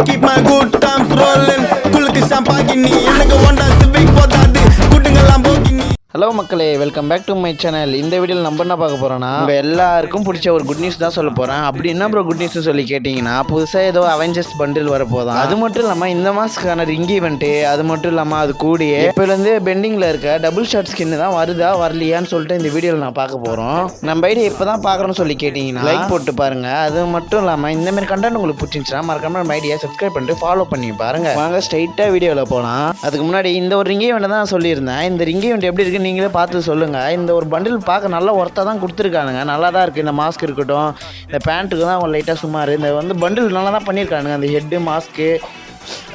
keep my good times rolling. குளுக்கு ஷாம்பாகினி எனக்கு ஒண்டா civic போதாது கூட்டுங்க லாம்போகினி. ஹலோ மக்களே, welcome back to my channel. இந்த வீடியோவில் நம்ம என்ன பார்க்க போகிறோன்னா, உங்கள் எல்லாருக்கும் பிடிச்ச ஒரு குட் நியூஸ் தான் சொல்ல போகிறேன். அப்படி என்ன ப்ரோ குட் நியூஸ்னு சொல்லி கேட்டிங்கன்னா, புதுசாக ஏதோ அவெஞ்சர்ஸ் பண்டில் வரப்போதான். அது மட்டும் இல்லாமல் இந்த மாதத்துக்கான ரிங் ஈவெண்ட்டு, அது மட்டும் இல்லாமல் அது கூடிய இப்போலேருந்து பெண்டிங்கில் இருக்க டபுள் ஷாட் ஸ்கின்னு தான் வருதா வரலையான்னு சொல்லிட்டு இந்த வீடியோவில் நான் பார்க்க போகிறோம். நம்ம ஐடியா இப்போ தான் பார்க்குறோன்னு சொல்லி கேட்டிங்கன்னா லைக் போட்டு பாருங்கள். அது மட்டும் இல்லாமல் இந்தமாதிரி கண்டென்ட் உங்களுக்கு பிடிச்சிருந்துச்சுன்னா மறக்காம நம்ம ஐடியா சப்ஸ்கிரைப் பண்ணிட்டு ஃபாலோ பண்ணி பாருங்கள். வாங்க ஸ்ட்ரைட்டாக வீடியோவில் போகலாம். அதுக்கு முன்னாடி இந்த ஒரு ரிங் ஈவெண்ட் தான் சொல்லியிருந்தேன். இந்த ரிங் ஈவெண்ட் எப்படி இருக்குன்னு நீங்களே பார்த்து சொல்லுங்கள். இந்த ஒரு பண்டில் பார்க்க நல்ல ஒர்த்தாக தான் கொடுத்துருக்கானுங்க. நல்லா தான் இருக்குது. இந்த மாஸ்க் இருக்கட்டும், இந்த பேண்ட்டுக்கு தான் லைட்டாக சுமார். இந்த வந்து பண்டில் நல்லா தான் பண்ணியிருக்கானுங்க. அந்த ஹெட்டு, மாஸ்க்கு,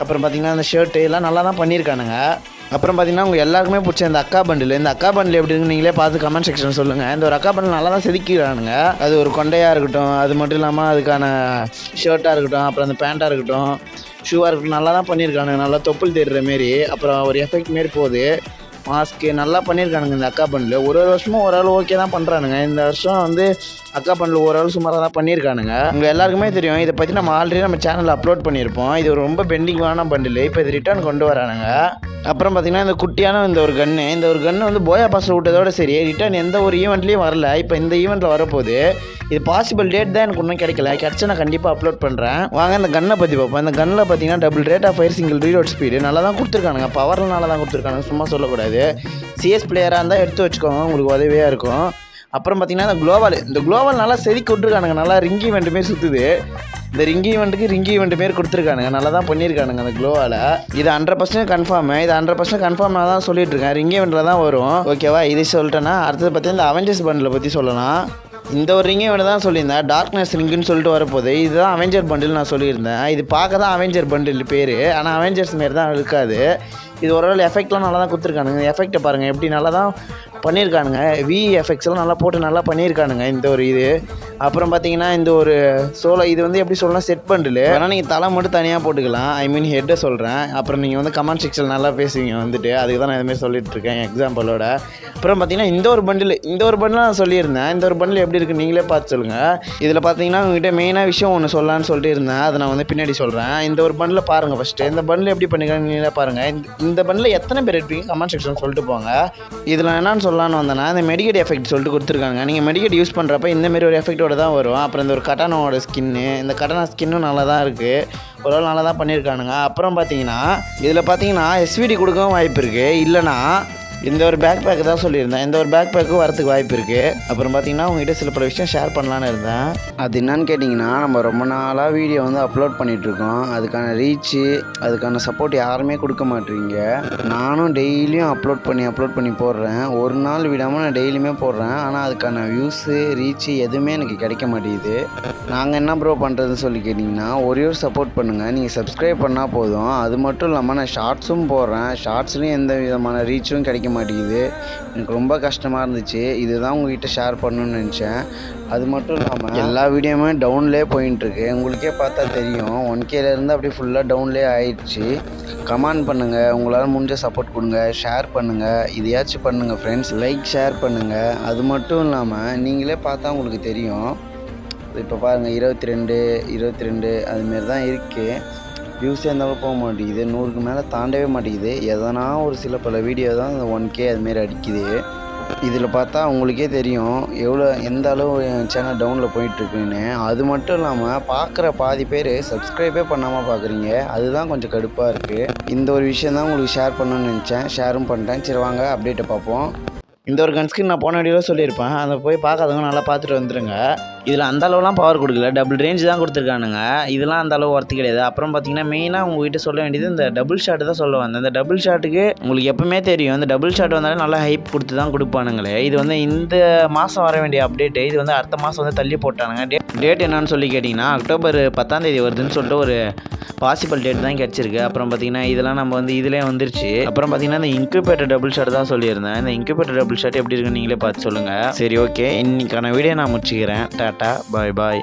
அப்புறம் பார்த்திங்கன்னா அந்த ஷர்ட்டு எல்லாம் நல்லா தான் பண்ணியிருக்கானுங்க. அப்புறம் பார்த்திங்கன்னா உங்கள் எல்லாருக்குமே பிடிச்ச இந்த அக்கா பண்டில். இந்த அக்கா பண்டில் எப்படி இருக்குன்னு நீங்களே பார்த்து கமெண்ட் செக்ஷன் சொல்லுங்கள். இந்த ஒரு அக்கா பண்டில் நல்லா தான் செதுக்கிறானுங்க. அது ஒரு கொண்டையாக இருக்கட்டும், அது மட்டும் இல்லாமல் அதுக்கான ஷர்ட்டாக இருக்கட்டும், அப்புறம் அந்த பேண்ட்டாக இருக்கட்டும், ஷூவாக இருக்கட்டும், நல்லா தான் பண்ணியிருக்கானுங்க. நல்லா தொப்புள் தெரிகிற மாரி, அப்புறம் ஒரு எஃபெக்ட் மாரி போகுது. மாஸ்க்கு நல்லா பண்ணியிருக்கானுங்க இந்த அக்கா பண்டில். ஒரு வருஷமும் ஓரளவு ஓகே தான் பண்ணுறானுங்க. இந்த வருஷம் வந்து அக்கா பண்டில் ஓரளவு சுமாராக தான் பண்ணியிருக்கானுங்க. உங்கள் எல்லாருக்குமே தெரியும். இதை பற்றி நம்ம ஆல்ரெடி நம்ம சேனலில் அப்லோட் பண்ணியிருப்போம். இது ஒரு ரொம்ப பெண்டிங்கான பண்டில். இப்போ இது ரிட்டர்ன் கொண்டு வரானுங்க. அப்புறம் பார்த்திங்கன்னா இந்த குட்டியான இந்த ஒரு கன்று வந்து போயா பாஸில் விட்டதோட சரி, ரிட்டர்ன் எந்த ஒரு ஈவெண்ட்லேயும் வரல. இப்போ இந்த ஈவெண்ட்டில் வரப்போகுது. இது பாசிபிள் டேட் தான் எனக்கு இன்னும் கிடைக்கல. கிடச்சா நான் கண்டிப்பாக அப்லோட் பண்ணுறேன். வாங்க இந்த கன்னை பற்றி பார்ப்போம். இந்த கன்னில் பார்த்தீங்கன்னா double rate of fire, single reload speed நல்லா தான் கொடுத்துருக்கானுங்க. பவரில் நல்லா தான் கொடுத்துருக்கானுங்க, சும்மா சொல்லக்கூடாது. சிஎஸ் பிளேயராக இருந்தால் எடுத்து வச்சுக்கோங்க, உங்களுக்கு உதவியாக இருக்கும். அப்புறம் பார்த்திங்கன்னா இந்த குளோவால் நல்லா செதுக்கி விட்ருக்கானுங்க. நல்லா ரிங்கி ஈவெண்ட் மாரி சுற்றுது. இந்த ரிங்கி ஈவெண்ட் மாரி கொடுத்துருக்கானுங்க. நல்லா தான் பண்ணியிருக்கானுங்க அந்த க்ளோவால். இது 100% கன்ஃபார்மு. இது 100% கன்ஃபார்மாக தான் சொல்லிட்டு இருக்கேன். ரிங்கி ஈவெண்ட்டில் தான் வரும். ஓகேவா? இது சொல்லிட்டேன்னா அடுத்தது பார்த்தீங்கன்னா இந்த அவெஞ்சர்ஸ் பண்டில் பற்றி சொல்லலாம். இந்த ஒரு ரிங்கை வேணும் தான் சொல்லியிருந்தேன். டார்க்னஸ் ரிங்குன்னு சொல்லிட்டு வரப்போகுது. இதுதான் அவெஞ்சர் பண்டில் நான் சொல்லியிருந்தேன். இது பார்க்க தான் அவெஞ்சர் பண்டில் பேர், ஆனால் அவெஞ்சர்ஸ் மாரி தான் இருக்காது. இது ஓரளவு எஃபெக்ட்லாம் நல்லா தான் கொடுத்துருக்கானுங்க. எஃபெக்ட்டை பாருங்கள் எப்படி நல்லா தான் பண்ணியிருக்கானுங்க. எஃபெக்ட்ஸ்லாம் நல்லா போட்டு நல்லா பண்ணியிருக்கானுங்க இந்த ஒரு இது. அப்புறம் பார்த்தீங்கன்னா இந்த ஒரு இது வந்து எப்படி சொல்லலாம், செட் பண்டில். ஆனால் நீங்கள் தலை மட்டும் தனியாக போட்டுக்கலாம். ஐ மீன் ஹெட்டை சொல்கிறேன். அப்புறம் நீங்கள் வந்து கமெண்ட் செக்ஷன் நல்லா பேசுவீங்க வந்துட்டு, அதுக்கு தான் நான் இதுமாதிரி சொல்லிட்டு இருக்கேன் எக்ஸாம்பிளோட. அப்புறம் பார்த்தீங்கன்னா இந்த ஒரு பண்டில் நான் சொல்லியிருந்தேன். இந்த ஒரு பண்டில் எப்படி இருக்குது நீங்களே பார்த்து சொல்லுங்கள். இதில் பார்த்தீங்கன்னா உங்கள்கிட்ட மெயினாக விஷயம் ஒன்று சொல்லலான்னு சொல்லிட்டு இருந்தேன். அதை நான் வந்து பின்னாடி சொல்கிறேன். இந்த ஒரு பண்டில் பாருங்கள் ஃபஸ்ட்டு. இந்த பண்டில் எப்படி பண்ணிக்கிறாங்க நீங்களே பாருங்கள். இந்த பண்டில் எத்தனை பேர் எடுப்பீங்க கமெண்ட் செக்ஷன் சொல்லிட்டு போங்க. இதில் என்னன்னு சொல்லலான்னு வந்தேன்னா, இந்த மெடிக்கேட் எஃபெக்ட் சொல்லிட்டு கொடுத்துருக்காங்க. நீங்கள் மெடிக்கேட் யூஸ் பண்ணுறப்ப இந்தமாரி ஒரு எஃபெக்டோட தான் வரும். அப்புறம் இந்த ஒரு கட்டானோட ஸ்கின்னு, இந்த கட்டானா ஸ்கின்னும் நல்லா தான் இருக்குது. ஓரளவு நல்லா தான் பண்ணியிருக்கானுங்க. அப்புறம் பார்த்தீங்கன்னா இதில் பார்த்தீங்கன்னா எஸ்விடி கொடுக்கவும் வாய்ப்பு இருக்குது. இல்லைனா இந்த ஒரு பேக் பேக்கு தான் சொல்லியிருந்தேன். இந்த ஒரு பேக் பேக்கும் வரத்துக்கு வாய்ப்பு இருக்குது. அப்புறம் பார்த்தீங்கன்னா உங்கள்கிட்ட சில பல விஷயம் ஷேர் பண்ணலான்னு இருந்தேன். அது என்னன்னு கேட்டிங்கன்னா, நம்ம ரொம்ப நாளாக வீடியோ வந்து அப்லோட் பண்ணிகிட்ருக்கோம். அதுக்கான ரீச்சு, அதுக்கான சப்போர்ட் யாருமே கொடுக்க மாட்டேறீங்க. நானும் டெய்லியும் அப்லோட் பண்ணி போடுறேன். ஒரு நாள் விடாமல் நான் டெய்லியுமே போடுறேன். ஆனால் அதுக்கான வியூஸு, ரீச்சு எதுவுமே எனக்கு கிடைக்க மாட்டேங்குது. நாங்கள் என்ன ப்ரோ பண்ணுறதுன்னு சொல்லி கேட்டிங்கன்னா, ஒரே ஒரு சப்போர்ட் பண்ணுங்கள். நீங்கள் சப்ஸ்கிரைப் பண்ணால் போதும். அது மட்டும் இல்லாமல் நான் ஷார்ட்ஸும் போடுறேன். ஷார்ட்ஸ்லேயும் எந்த விதமான ரீச்சும் கிடைக்க மாட்டேங்குது. எனக்கு ரொம்ப கஷ்டமாக இருந்துச்சு. இதுதான் உங்கள்கிட்ட ஷேர் பண்ணணும்னு நினச்சேன். அது மட்டும் இல்லாமல் எல்லா வீடியோவுமே டவுன்லேயே போயின்ட்டுருக்கு. உங்களுக்கே பார்த்தா தெரியும். 1Kலேருந்து அப்படியே ஃபுல்லாக டவுன்லேயே ஆயிடுச்சு. கமெண்ட் பண்ணுங்கள், உங்களால் முடிஞ்ச சப்போர்ட் கொடுங்க, ஷேர் பண்ணுங்கள், இதையாச்சும் பண்ணுங்கள் ஃப்ரெண்ட்ஸ். லைக் ஷேர் பண்ணுங்கள். அது மட்டும் இல்லாமல் நீங்களே பார்த்தா உங்களுக்கு தெரியும். இப்போ பாருங்கள் 22 அதுமாரி தான் இருக்குது. வியூஸே இருந்தாலும் போக மாட்டேங்குது. 100க்கு மேலே தாண்டவே மாட்டேங்குது. எதனா ஒரு சில பல வீடியோ தான் இந்த 1K அதுமாரி அடிக்குது. இதில் பார்த்தா உங்களுக்கே தெரியும் எந்த அளவு சேனல் டவுனில் போயிட்டுருக்குன்னு. அது மட்டும் இல்லாமல் பார்க்குற பாதி பேர் சப்ஸ்கிரைபே பண்ணாமல் பார்க்குறீங்க. அதுதான் கொஞ்சம் கடுப்பாக இருக்குது. இந்த ஒரு விஷயம் தான் உங்களுக்கு ஷேர் பண்ணணும்னு நினச்சேன். ஷேரும் பண்ணிட்டேன். சரி வாங்க அப்டேட்டை பார்ப்போம். இந்த ஒரு கன்ஸ்கின் நான் போன வீடியோவில் சொல்லியிருப்பேன். அதை போய் பார்க்காதவங்க நல்லா பார்த்துட்டு வந்துடுங்க. இதில் அந்த அளவுலாம் பவர் கொடுக்கல, டபுள் ரேஞ்ச் தான் கொடுத்துருக்கானுங்க. இதெல்லாம் அந்த அளவு ஒர்த்து கிடையாது. அப்புறம் பார்த்தீங்கன்னா மெயினாக உங்கள்கிட்ட சொல்ல வேண்டியது இந்த டபுள் ஷாட் தான் சொல்ல வந்தேன். இந்த டபுள் ஷாட்டுக்கு உங்களுக்கு எப்பவுமே தெரியும், இந்த டபுள் ஷாட் வந்தாலும் நல்லா ஹைப் கொடுத்து தான் கொடுப்பானுங்களே. இது வந்து இந்த மாதம் வர வேண்டிய அப்டேட்டு. இது வந்து அடுத்த மாதம் வந்து தள்ளி போட்டானுங்க. டேட் என்னன்னு சொல்லி கேட்டிங்கன்னா அக்டோபர் 10 வருதுன்னு சொல்லிட்டு ஒரு பாசிபிள் டேட் தான் கிடச்சிருக்கு. அப்புறம் பார்த்தீங்கன்னா இதெல்லாம் நம்ம வந்து இதிலே வந்துருச்சு. அப்புறம் பார்த்தீங்கன்னா இந்த இன்குபேட்டர் டபுள் ஷாட் தான் சொல்லியிருந்தேன். இந்த இன்குபேட்டர் டபுள் ஷாட் எப்படி இருக்குன்னு நீங்களே பார்த்து சொல்லுங்கள். சரி ஓகே, இன்னைக்கான வீடியோ நான் முடிச்சுக்கிறேன். டாட்டா, பாய் பாய்.